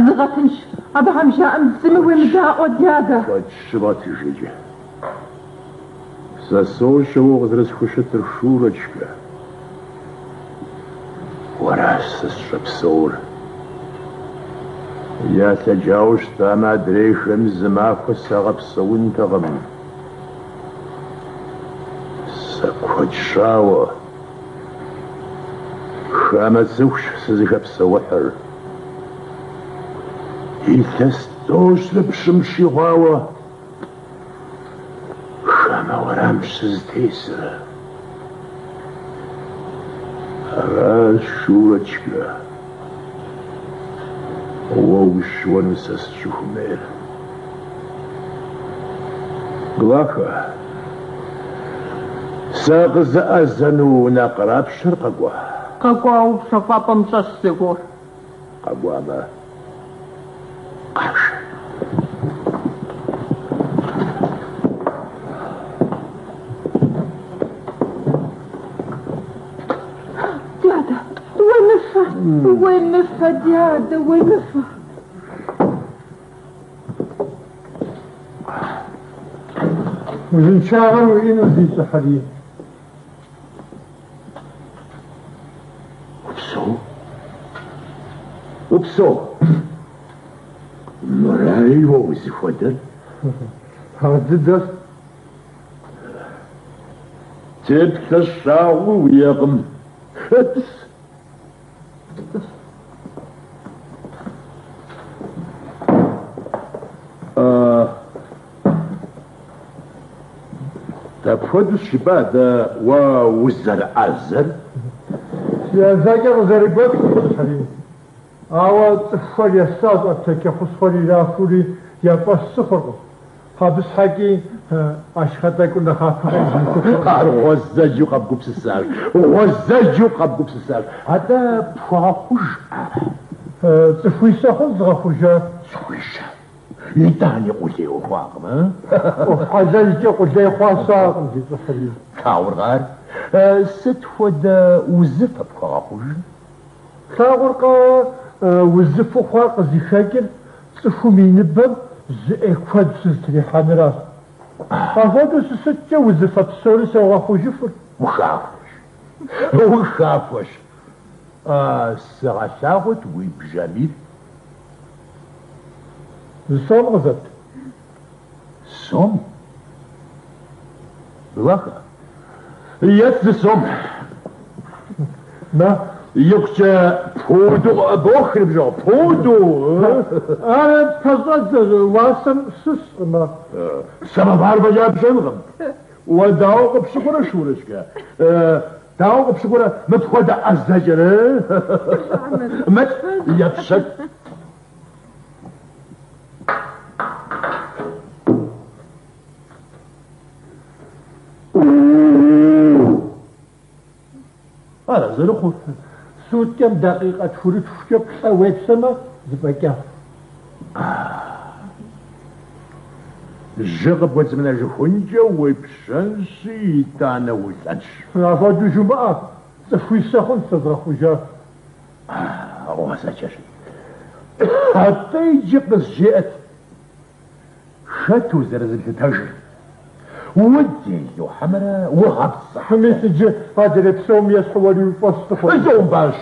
زغتنش أبهم جاء مزم ومداء ودياغا شباتي جيجي ساسوش وغزرس خشت الشورجكا وراس الشبسور يا تجاوش تاما دريش مزماك وساغب سوين تغم سكوت شاوة خامت زوش سزيخب سوحر يتستوش لبشمشي غاوة خاما ورامش سزتيسر أغاز شورجكا ووش ونسس شخمير قلاكا ساقز أزنو نقراب شرقاقوا قاقوا شفاقا مشسكور قاقوا ما قاش ديادا وين مفا ديادا وين مفا وزنشاغل وإنو زي سحرية وبسو مراي ووزي فودل هاددر تبت الشاغو ويغم تفود الشبادة ووزر أزر يا زاجر زربك سحرية أو تفر يستاذ أبتك خصفر يافوري يبقى السفر هابس حقي أشخطك كنا خافر وزج قبقب سسال وزج قبقب سسال هذا بفاخوش تفويسة خلص غفوشة سويشة يتاني قلتي وخواقم وحزلت قلتي خواصا كاور غار ستفود وزف بفاخوش كاورقا وزفو خواق زي شاكل صفو مينبب زي اكفاد سلتري حامراس افادو سستة وزفة بسورس وغافو جفر وخافوش سغشاغت ويبجاميل زصوم غزت صوم بلاخا يتزصوم ما يقجا بودو بوخر بجو بودو انا تزدر واسم سسما سبب هاربا جاب جنغم وداوق بشكورة شورشكا داوق بشكورة متخوض الزجر مت يبشك هذا زرخو سود كم دقيقة تفوري تفكب اويت سما زبكا جغب وزمنا جهنجة ويبشنشي تانا وزنش افادو جمعة تفوي سخن صدرخو جا وزجر حتى يجب جئت شتو زرزل تتجر ودي يو حمرا وهبص حميت جي هادر بسوم يسحولي وفصفو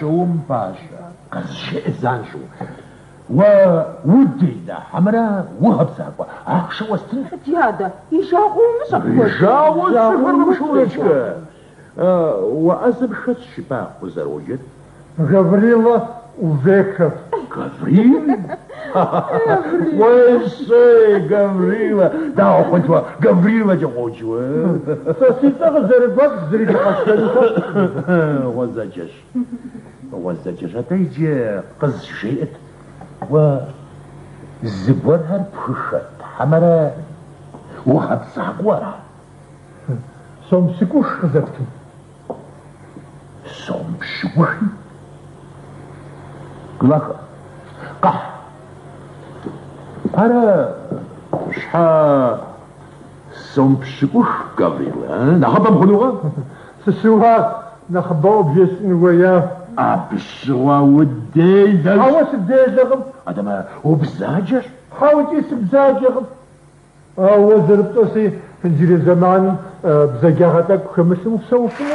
زوم باشا قز شيء زانشو ودي دا حمرا وهبص اخشو وستن ديادا يجاغو سفر مشورجك وأزب شت شباق وزروجت غبريلا وذكر غبريل ويسي غبريلا داو خنتوا غبريلا جوجوا ساسيتا غزربك زريك قشلتا وزجش هتيجي قز شيئت وزبورها بخشت حمرا وهبصع ورا سومسكوش خزبتو سومسكوش قلاخ قح أنا شحا سومسكوش قبريل نخبم خلوغا سسوها نخباو بجسن وياه أبشوا ودي حاوس الديزغم هذا ما هو بزاجر حاوس بزاجغم زربتوسي في نجري زمان بزاجغتك خمس مصوفين